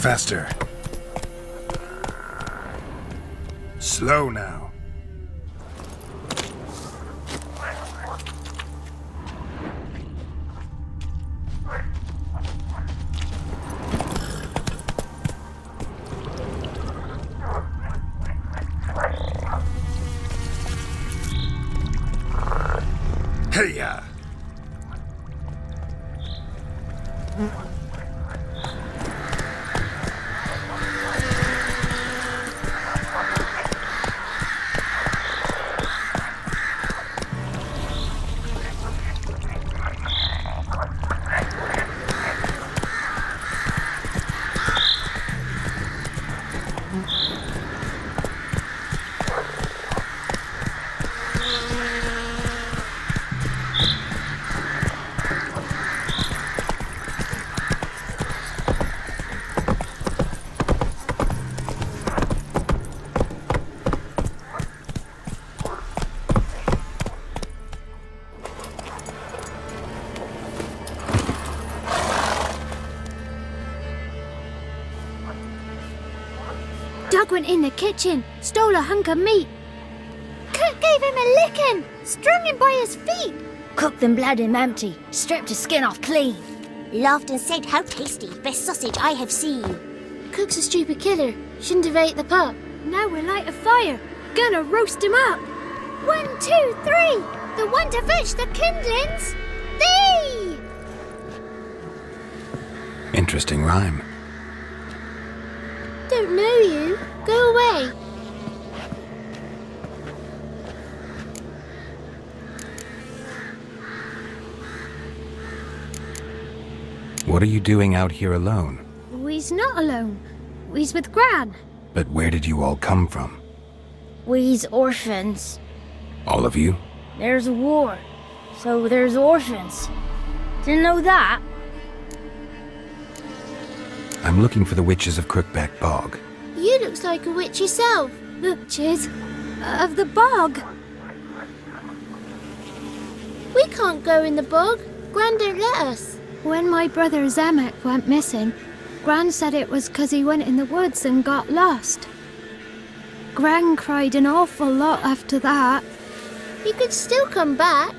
Faster. Slow now. Hey-ya! Doug went in the kitchen, stole a hunk of meat. Cook gave him a licking, strung him by his feet. Cooked and bled him empty, stripped his skin off clean. Laughed and said, "How tasty, best sausage I have seen." Cook's a stupid killer, shouldn't have ate the pup. Now we'll light a fire, gonna roast him up. 1, 2, 3, the one to fetch the kindlings. Thee! Interesting rhyme. Don't know you. Go away. What are you doing out here alone? We's not alone. We's with Gran. But where did you all come from? We's orphans. All of you? There's a war, so there's orphans. Didn't know that? I'm looking for the witches of Crookback Bog. You looks like a witch yourself. Witches of the bog. We can't go in the bog. Gran don't let us. When my brother Zemek went missing, Gran said it was 'cause he went in the woods and got lost. Gran cried an awful lot after that. You could still come back.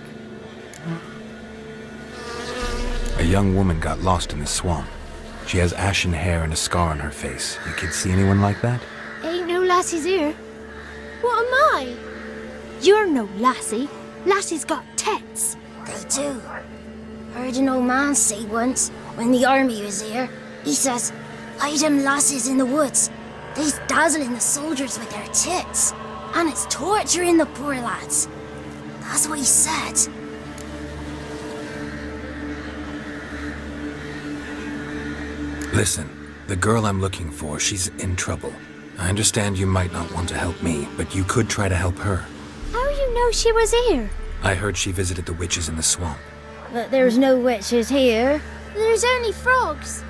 A young woman got lost in the swamp. She has ashen hair and a scar on her face. You kids see anyone like that? Ain't no lassies here. What am I? You're no lassie. Lassie's got tits. They do. Heard an old man say once, when the army was here, he says, "Hide them lasses in the woods. They's dazzling the soldiers with their tits, and it's torturing the poor lads." That's what he said. Listen, the girl I'm looking for, she's in trouble. I understand you might not want to help me, but you could try to help her. How you know she was here? I heard she visited the witches in the swamp. But there's no witches here. There's only frogs.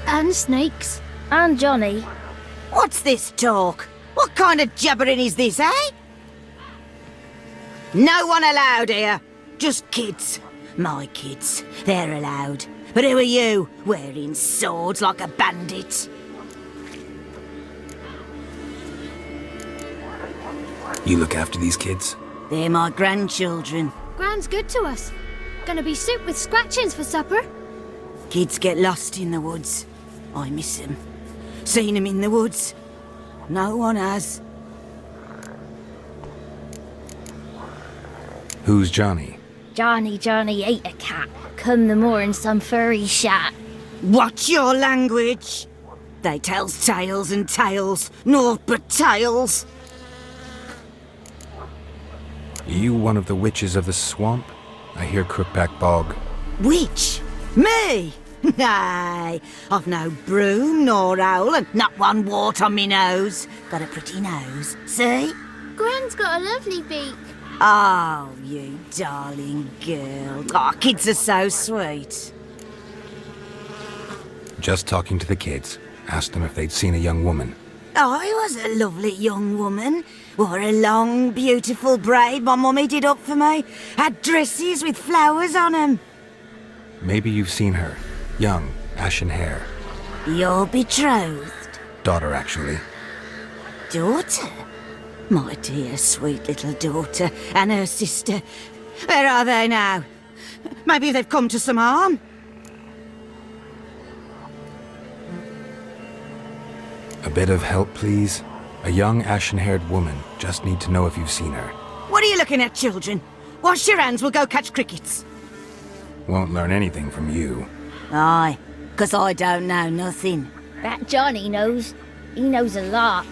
And snakes. And Johnny. What's this talk? What kind of jabbering is this, eh? No one allowed here. Just kids. My kids. They're allowed. But who are you, wearing swords like a bandit? You look after these kids? They're my grandchildren. Gran's good to us. Gonna be soup with scratchings for supper. Kids get lost in the woods. I miss them. Seen them in the woods. No one has. Who's Johnny? Johnny ate a cat. Come the more in some furry shat. Watch your language. They tells tales and tales, naught but tales. You one of the witches of the swamp? I hear Crookback Bog. Witch? Me? Nay, I've no broom nor owl and not one wart on me nose. Got a pretty nose, see? Gran's got a lovely beak. Oh, you darling girl. Oh, kids are so sweet. Just talking to the kids. Asked them if they'd seen a young woman. I was a lovely young woman. Wore a long, beautiful braid my mummy did up for me. Had dresses with flowers on 'em. Maybe you've seen her. Young, ashen hair. You're betrothed? Daughter, actually. Daughter? My dear, sweet little daughter and her sister. Where are they now? Maybe they've come to some harm? A bit of help, please? A young ashen-haired woman. Just need to know if you've seen her. What are you looking at, children? Wash your hands, we'll go catch crickets. Won't learn anything from you. Aye, 'cause I don't know nothing. That Johnny knows. He knows a lot.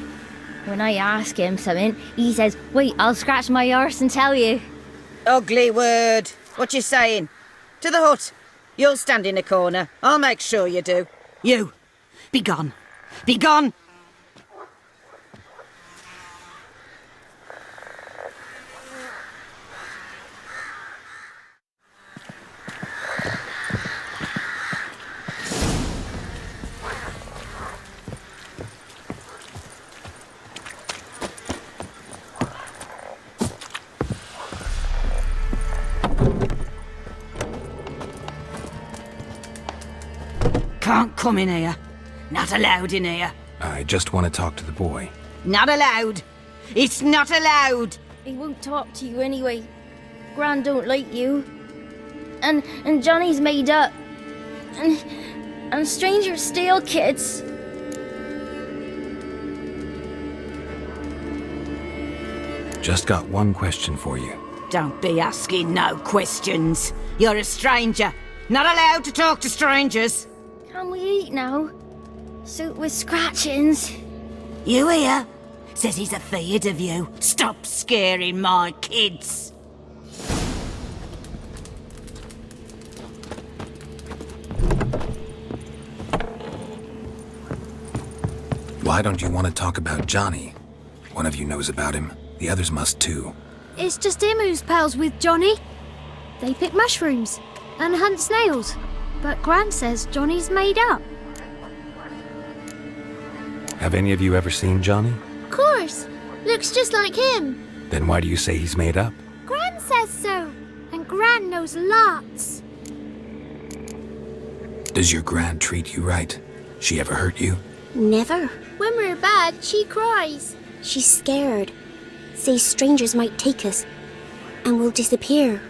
When I ask him something, he says, wait, I'll scratch my arse and tell you. Ugly word. What you saying? To the hut. You'll stand in a corner. I'll make sure you do. You, be gone. Be gone! Can't come in here. Not allowed in here. I just want to talk to the boy. Not allowed. It's not allowed. He won't talk to you anyway. Gran don't like you. And Johnny's made up. And strangers steal kids. Just got one question for you. Don't be asking no questions. You're a stranger. Not allowed to talk to strangers. Can we eat now? Soup with scratchings. You here? Says he's afeard of you. Stop scaring my kids. Why don't you want to talk about Johnny? One of you knows about him. The others must too. It's just him who's pals with Johnny. They pick mushrooms and hunt snails. But Gran says Johnny's made up. Have any of you ever seen Johnny? Of course. Looks just like him. Then why do you say he's made up? Gran says so. And Gran knows lots. Does your gran treat you right? She ever hurt you? Never. When we're bad, she cries. She's scared. Says strangers might take us. And we'll disappear.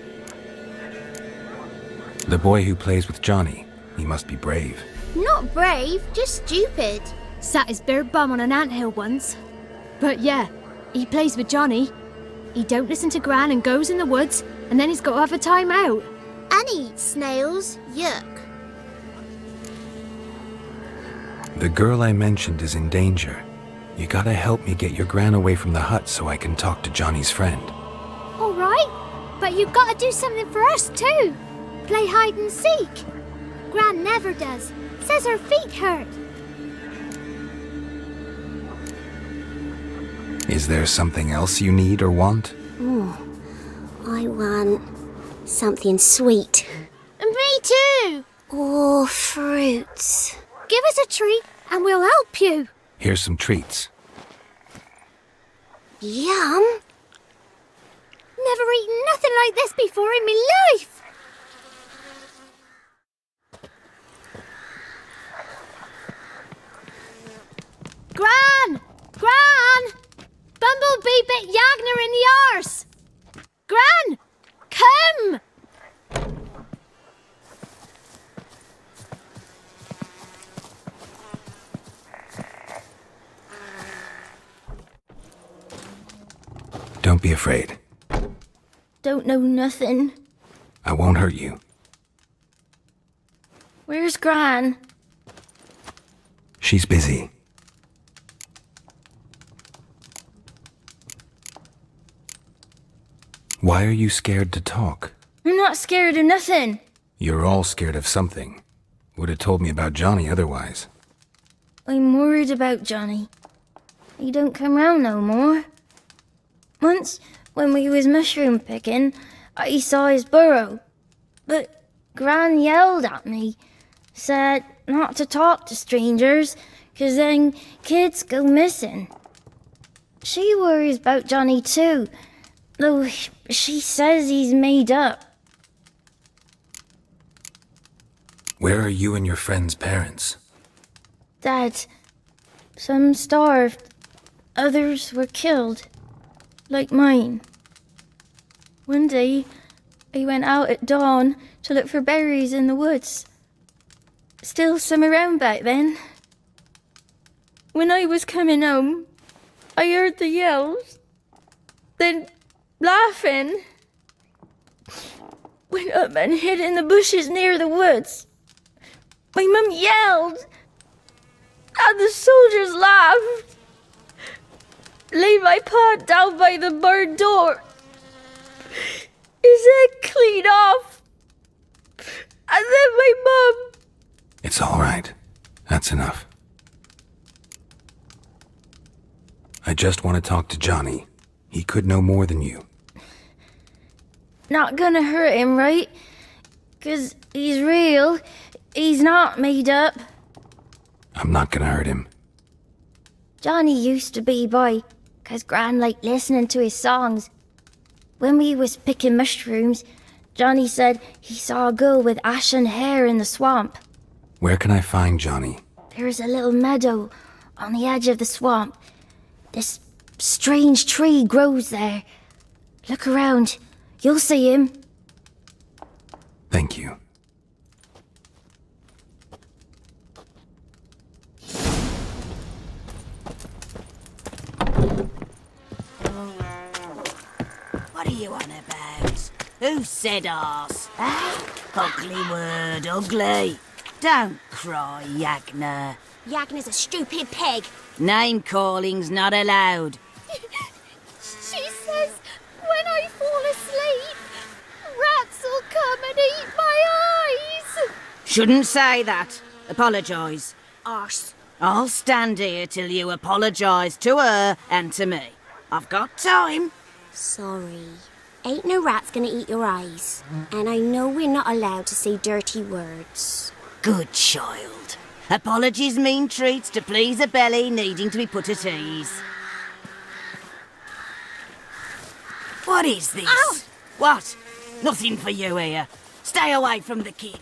The boy who plays with Johnny, he must be brave. Not brave, just stupid. Sat his bare bum on an anthill once. But yeah, he plays with Johnny. He don't listen to Gran and goes in the woods, and then he's got to have a time out. And he eats snails. Yuck. The girl I mentioned is in danger. You gotta help me get your gran away from the hut so I can talk to Johnny's friend. All right, but you got to do something for us too. Play hide and seek. Gran never does. Says her feet hurt. Is there something else you need or want? I want something sweet. And me too. Oh, fruits. Give us a treat and we'll help you. Here's some treats. Yum. Never eaten nothing like this before in my life. Gran! Gran! Bumblebee bit Yagner in the arse! Gran! Come! Don't be afraid. Don't know nothing. I won't hurt you. Where's Gran? She's busy. Why are you scared to talk? I'm not scared of nothing. You're all scared of something. Would have told me about Johnny otherwise. I'm worried about Johnny. He don't come round no more. Once, when we was mushroom picking, I saw his burrow. But Gran yelled at me, said not to talk to strangers, 'cause then kids go missing. She worries about Johnny too, though she says he's made up. Where are you and your friend's parents? Dad, some starved, others were killed, like mine. One day, I went out at dawn to look for berries in the woods. Still some around back then. When I was coming home, I heard the yells. Then, laughing, went up and hid in the bushes near the woods. My mum yelled, and the soldiers laughed. Laid my pa down by the barn door. His head clean off. And then my mum... It's all right. That's enough. I just want to talk to Johnny. He could know more than you. Not gonna hurt him, right? 'Cause he's real. He's not made up. I'm not gonna hurt him. Johnny used to be boy, 'cause Gran liked listening to his songs. When we was picking mushrooms, Johnny said he saw a girl with ashen hair in the swamp. Where can I find Johnny? There's a little meadow on the edge of the swamp. This strange tree grows there. Look around. You'll see him. Thank you. What are you on about? Who said arse? Eh? Ugly word, ugly. Don't cry, Yagna. Yagna's a stupid pig. Name calling's not allowed. She says when I fall asleep, rats will come and eat my eyes. Shouldn't say that. Apologise. Arse. I'll stand here till you apologise to her and to me. I've got time. Sorry. Ain't no rat's gonna eat your eyes. And I know we're not allowed to say dirty words. Good child. Apologies mean treats to please a belly needing to be put at ease. What is this? Ow! What? Nothing for you here. Stay away from the kids.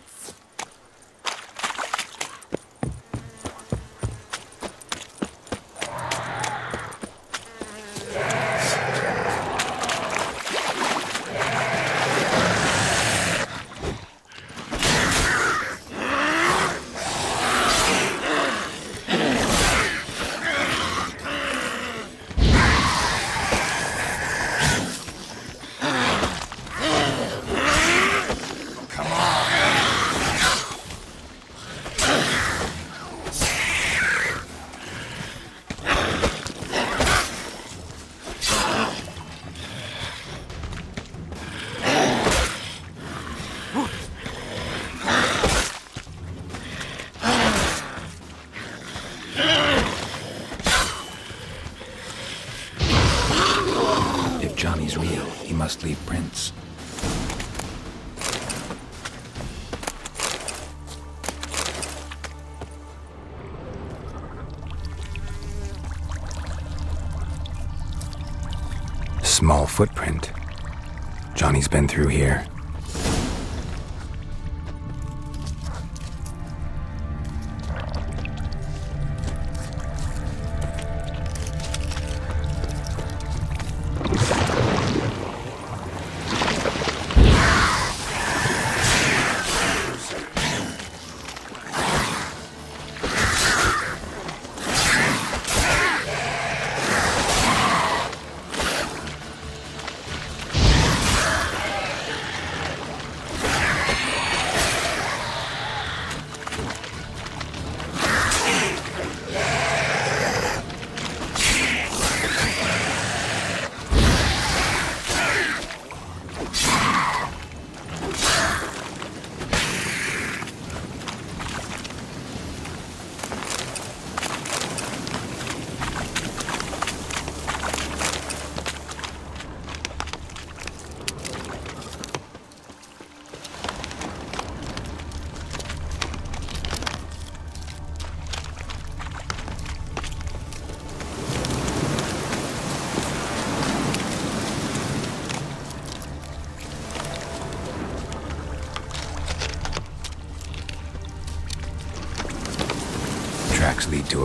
If Johnny's real, he must leave prints. Small footprint. Johnny's been through here.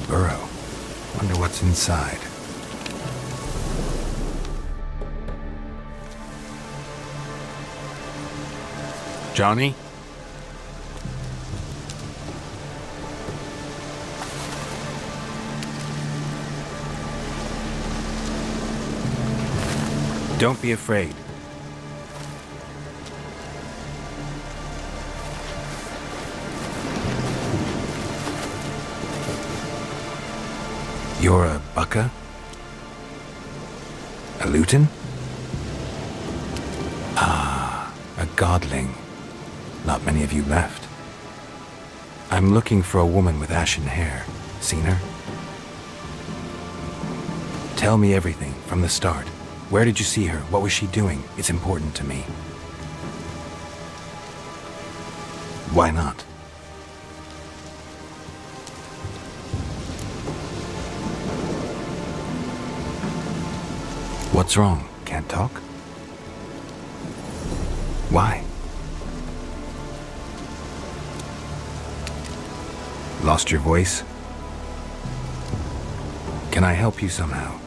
burrow. Wonder what's inside. Johnny? Don't be afraid. You're a Bukka? A Luton? Ah, a godling. Not many of you left. I'm looking for a woman with ashen hair. Seen her? Tell me everything from the start. Where did you see her? What was she doing? It's important to me. Why not? What's wrong? Can't talk? Why? Lost your voice? Can I help you somehow?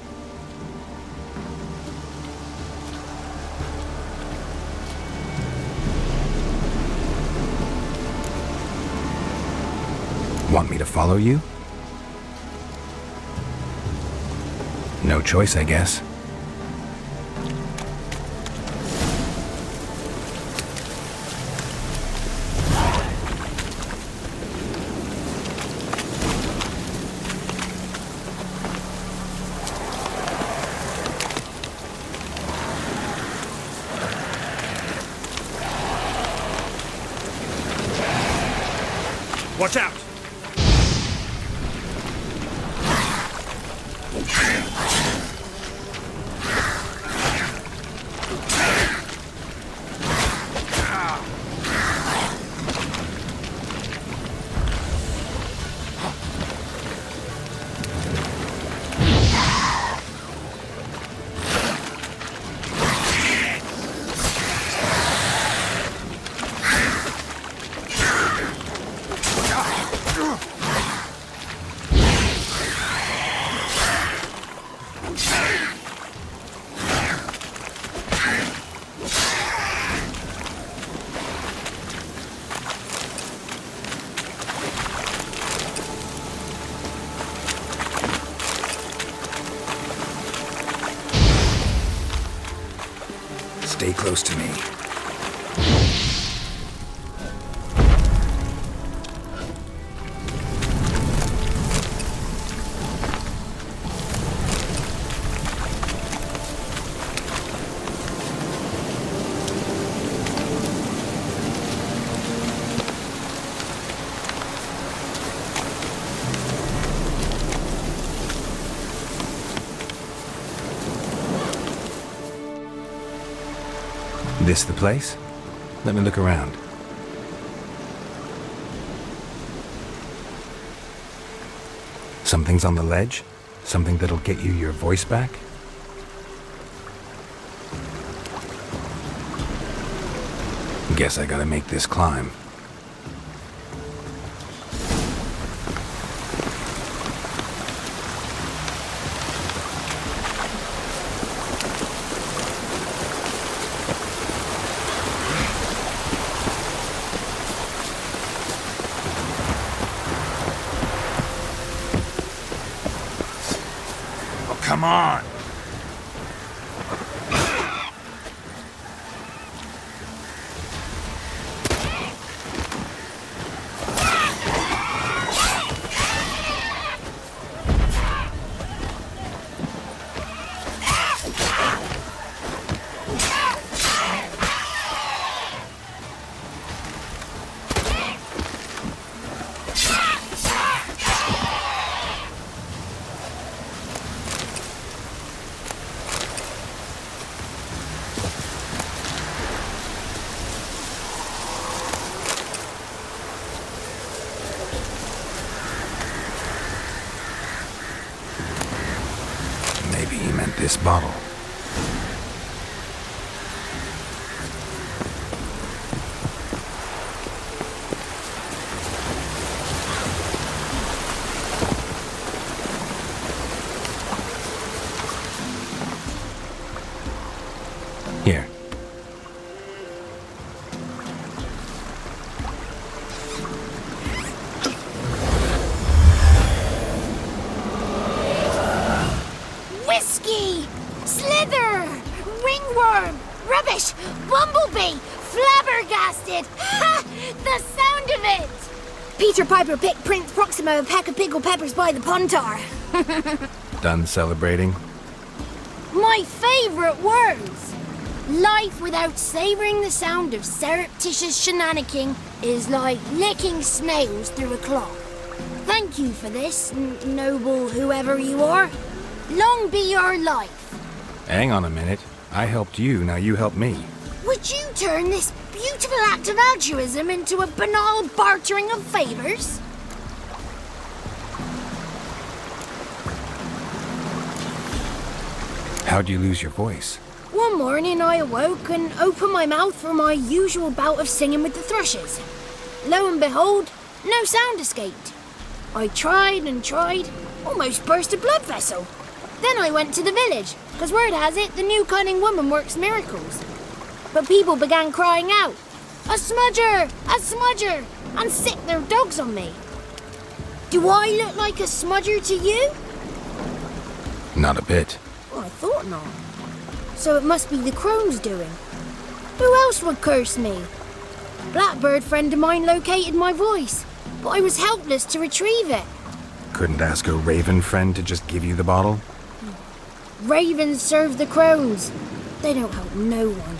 Want me to follow you? No choice, I guess. Watch out! Stay close to me. This the place? Let me look around. Something's on the ledge? Something that'll get you your voice back? Guess I gotta make this climb. Come on! Maybe he meant this bottle. Slither! Ringworm! Rubbish! Bumblebee! Flabbergasted! Ha! The sound of it! Peter Piper picked Prince Proximo a pack of pickled peppers by the pontar. Done celebrating? My favourite words! Life without savouring the sound of surreptitious shenanigans is like licking snails through a cloth. Thank you for this, noble whoever you are. Long be your life. Hang on a minute. I helped you, now you help me. Would you turn this beautiful act of altruism into a banal bartering of favours? How'd you lose your voice? One morning I awoke and opened my mouth for my usual bout of singing with the thrushes. Lo and behold, no sound escaped. I tried and tried, almost burst a blood vessel. Then I went to the village, because word has it the new cunning woman works miracles. But people began crying out, "A smudger! A smudger!" and sicked their dogs on me. Do I look like a smudger to you? Not a bit. Well, I thought not. So it must be the crone's doing. Who else would curse me? Blackbird friend of mine located my voice, but I was helpless to retrieve it. Couldn't ask a raven friend to just give you the bottle? Ravens serve the crones. They don't help no one.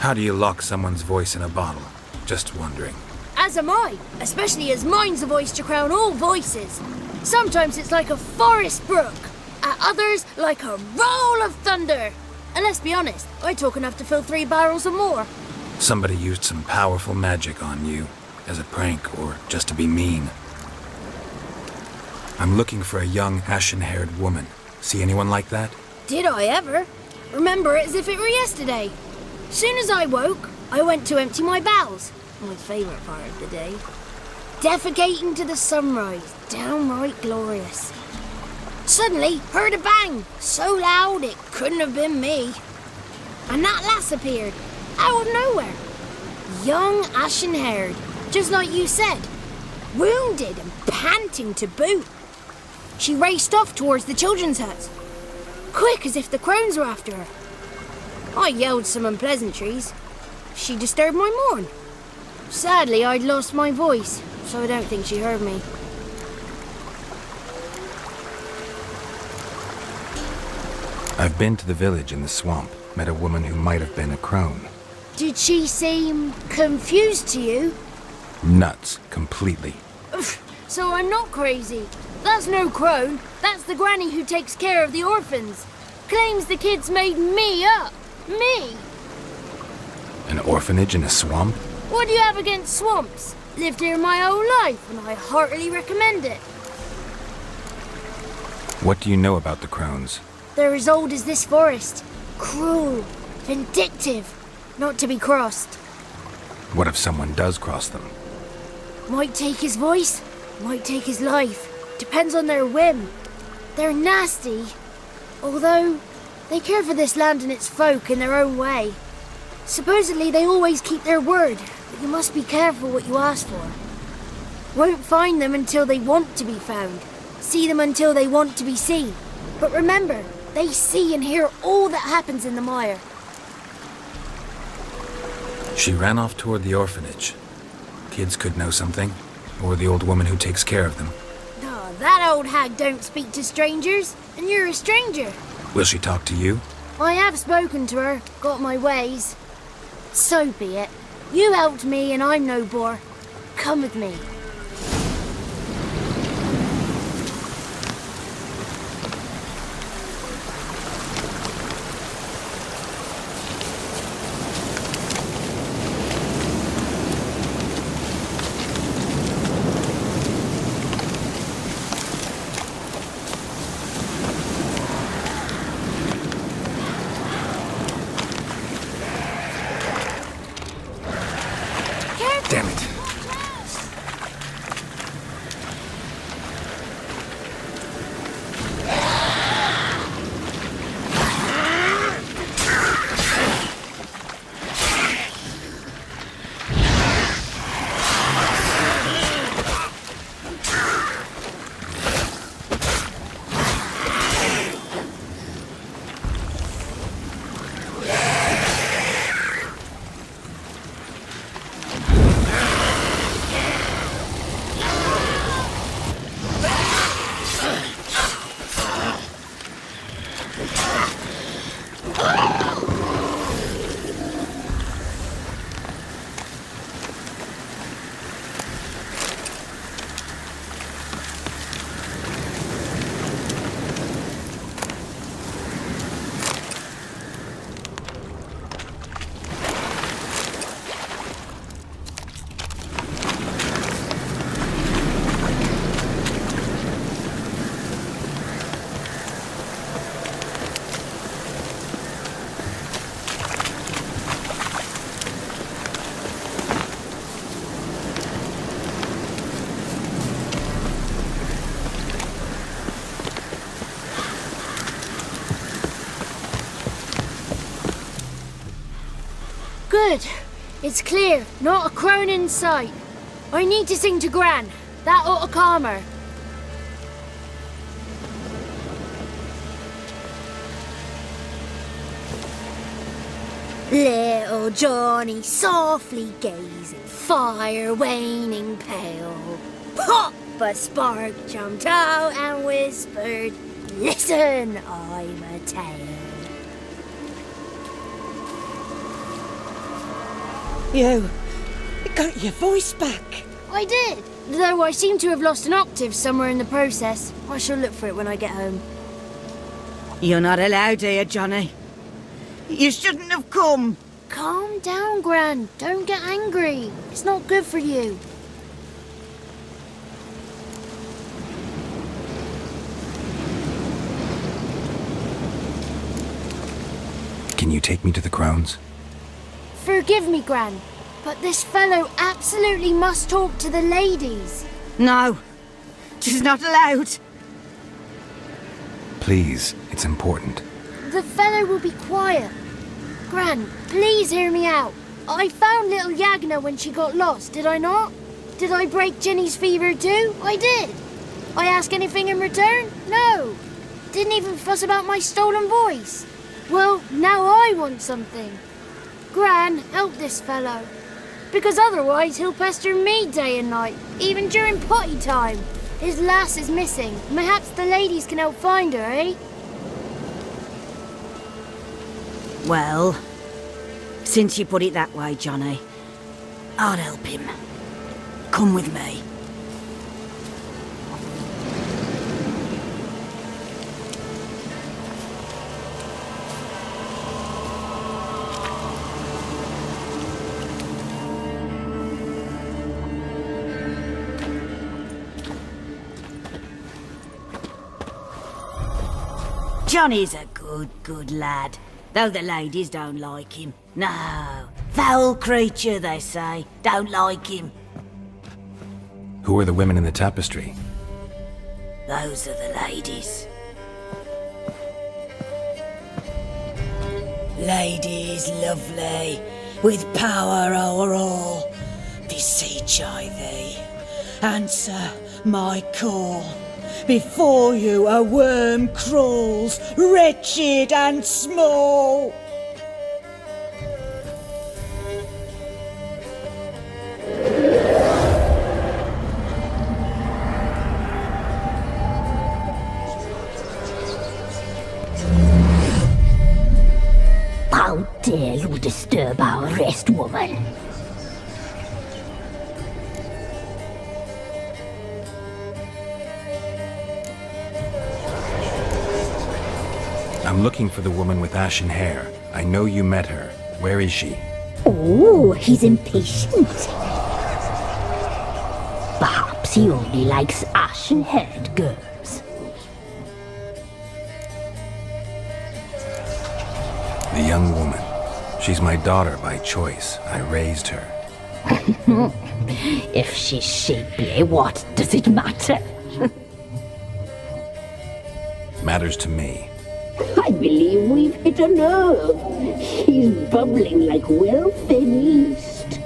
How do you lock someone's voice in a bottle? Just wondering. As am I, especially as mine's a voice to crown all voices. Sometimes it's like a forest brook, at others like a roll of thunder. And let's be honest, I talk enough to fill 3 barrels or more. Somebody used some powerful magic on you, as a prank or just to be mean. I'm looking for a young, ashen-haired woman. See anyone like that? Did I ever? Remember it as if it were yesterday. Soon as I woke, I went to empty my bowels. My favourite part of the day. Defecating to the sunrise, downright glorious. Suddenly, heard a bang, so loud it couldn't have been me. And that lass appeared, out of nowhere. Young, ashen-haired, just like you said. Wounded and panting to boot. She raced off towards the children's hut, quick as if the crones were after her. I yelled some unpleasantries. She disturbed my morn. Sadly, I'd lost my voice, so I don't think she heard me. I've been to the village in the swamp, met a woman who might have been a crone. Did she seem confused to you? Nuts, completely. So I'm not crazy. That's no crone. That's the granny who takes care of the orphans. Claims the kids made me up. Me! An orphanage in a swamp? What do you have against swamps? Lived here my whole life, and I heartily recommend it. What do you know about the crones? They're as old as this forest. Cruel, vindictive, not to be crossed. What if someone does cross them? Might take his voice, might take his life. Depends on their whim. They're nasty, although they care for this land and its folk in their own way. Supposedly they always keep their word, but you must be careful what you ask for. Won't find them until they want to be found. See them until they want to be seen. But remember, they see and hear all that happens in the mire. She ran off toward the orphanage. Kids could know something, or the old woman who takes care of them. Oh, that old hag don't speak to strangers, and you're a stranger. Will she talk to you? I have spoken to her, got my ways. So be it. You helped me and I'm no bore. Come with me. Damn it. good. It's clear, not a crone in sight. I need to sing to Gran. That ought to calm her. Little Johnny softly gazing, fire waning pale. Pop! A spark jumped out and whispered, "Listen, I'm a tale." You got your voice back. I did, though I seem to have lost an octave somewhere in the process. I shall look for it when I get home. You're not allowed here, Johnny. You shouldn't have come. Calm down, Gran. Don't get angry. It's not good for you. Can you take me to the Crones? Forgive me, Gran, but this fellow absolutely must talk to the ladies. No, she's not allowed. Please, it's important. The fellow will be quiet. Gran, please hear me out. I found little Yagna when she got lost, did I not? Did I break Ginny's fever too? I did. I ask anything in return? No. Didn't even fuss about my stolen voice. Well, now I want something. Gran, help this fellow. Because otherwise he'll pester me day and night, even during potty time. His lass is missing. Perhaps the ladies can help find her, eh? Well, since you put it that way, Johnny, I'll help him. Come with me. Johnny's a good lad, though the ladies don't like him. No, foul creature, they say. Don't like him. Who are the women in the tapestry? Those are the ladies. Ladies lovely, with power o'er all, beseech I thee, answer my call. Before you a worm crawls, wretched and small. How dare you disturb our rest, woman? I'm looking for the woman with ashen hair. I know you met her. Where is she? Oh, he's impatient. Perhaps he only likes ashen-haired girls. The young woman. She's my daughter by choice. I raised her. If she's shapely, what does it matter? Matters to me. I believe we've hit a nerve. He's bubbling like well-fed yeast.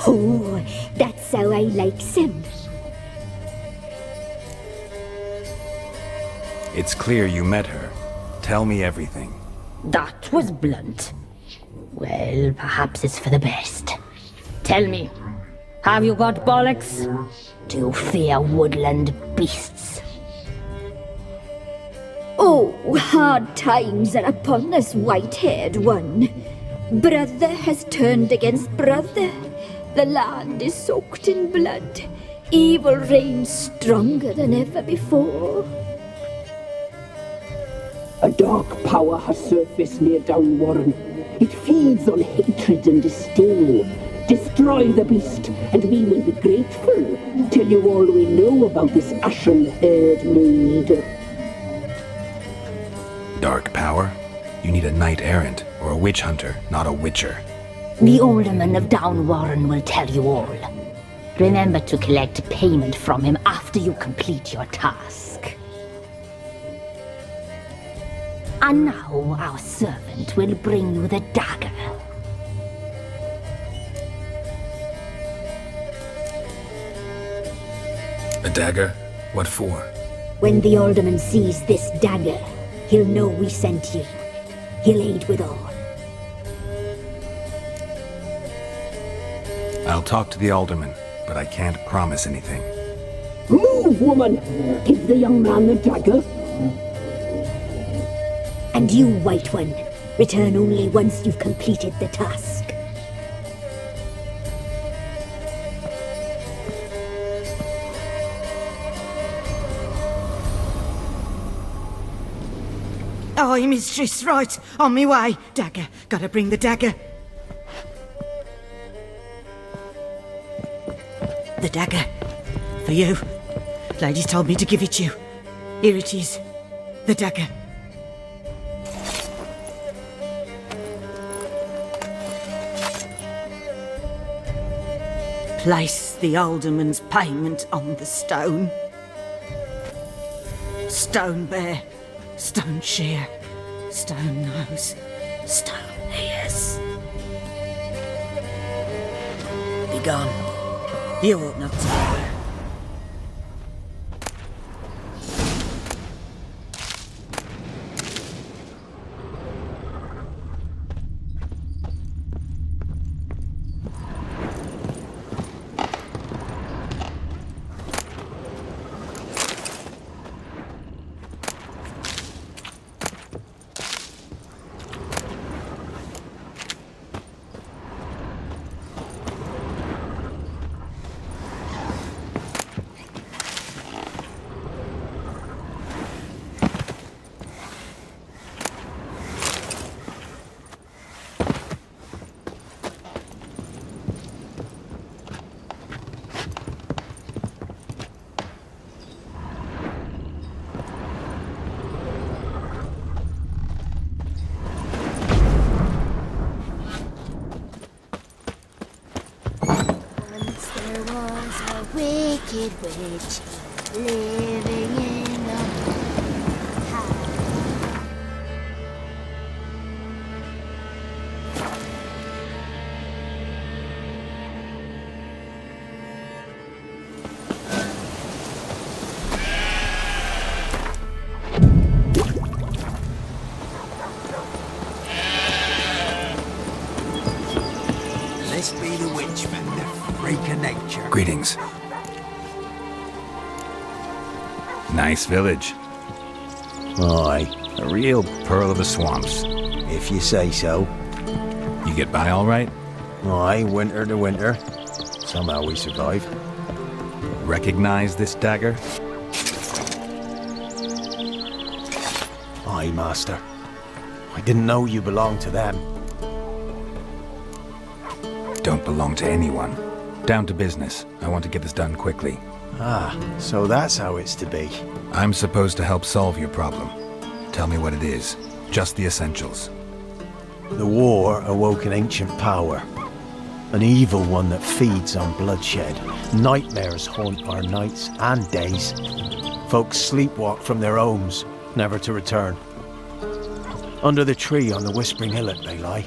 Oh, that's how I like him. It's clear you met her. Tell me everything. That was blunt. Well, perhaps it's for the best. Tell me, have you got bollocks? Do you fear woodland beasts? Oh, hard times are upon us, white-haired one. Brother has turned against brother. The land is soaked in blood. Evil reigns stronger than ever before. A dark power has surfaced near Downwarren. It feeds on hatred and disdain. Destroy the beast, and we will be grateful. Tell you all we know about this ashen-haired maid. Dark power? You need a knight-errant or a witch hunter, not a witcher. The alderman of Downwarren will tell you all. Remember to collect payment from him after you complete your task. And now our servant will bring you the dagger. A dagger? What for? When the alderman sees this dagger, he'll know we sent you. He'll aid with all. I'll talk to the alderman, but I can't promise anything. Move, woman! Give the young man the dagger. And you, White One, return only once you've completed the task. Aye, mistress, right. On me way. Dagger. Gotta bring the dagger. The dagger. For you. Ladies told me to give it you. Here it is. The dagger. Place the alderman's payment on the stone. Stone bear. Stone shear, stone nose, stone ears. Be gone. You ought not to be there. Wicked witch living in the house. This be the witchman, the freak of nature. Greetings. Nice village. Aye, A real pearl of the swamps. if you say so. You get by all right? Aye, winter to winter. Somehow we survive. Recognize this dagger? Aye, master. I didn't know you belonged to them. Don't belong to anyone. Down to business. I want to get this done quickly. Ah, so that's how it's to be. I'm supposed to help solve your problem. Tell me what it is. Just the essentials. The war awoke an ancient power. An evil one that feeds on bloodshed. Nightmares haunt our nights and days. Folks sleepwalk from their homes, never to return. Under the tree on the Whispering Hillock they lie.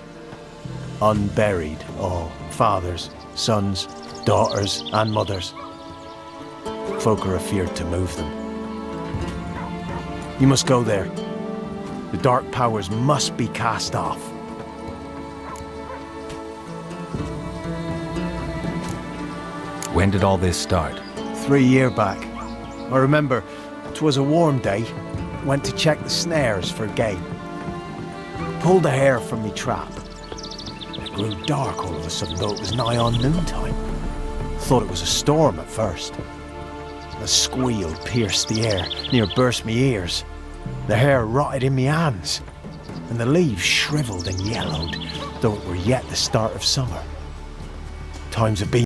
Unburied all, fathers, sons, daughters and mothers. Folk are afeard to move them. You must go there. The dark powers must be cast off. When did all this start? 3 years back. I remember 'twas a warm day. Went to check the snares for game. Pulled a hare from me trap. It grew dark all of a sudden, though it was nigh on noontime. Thought it was a storm at first. A squeal pierced the air, near burst me ears. The hair rotted in me hands, and the leaves shriveled and yellowed, though it were yet the start of summer. Times have been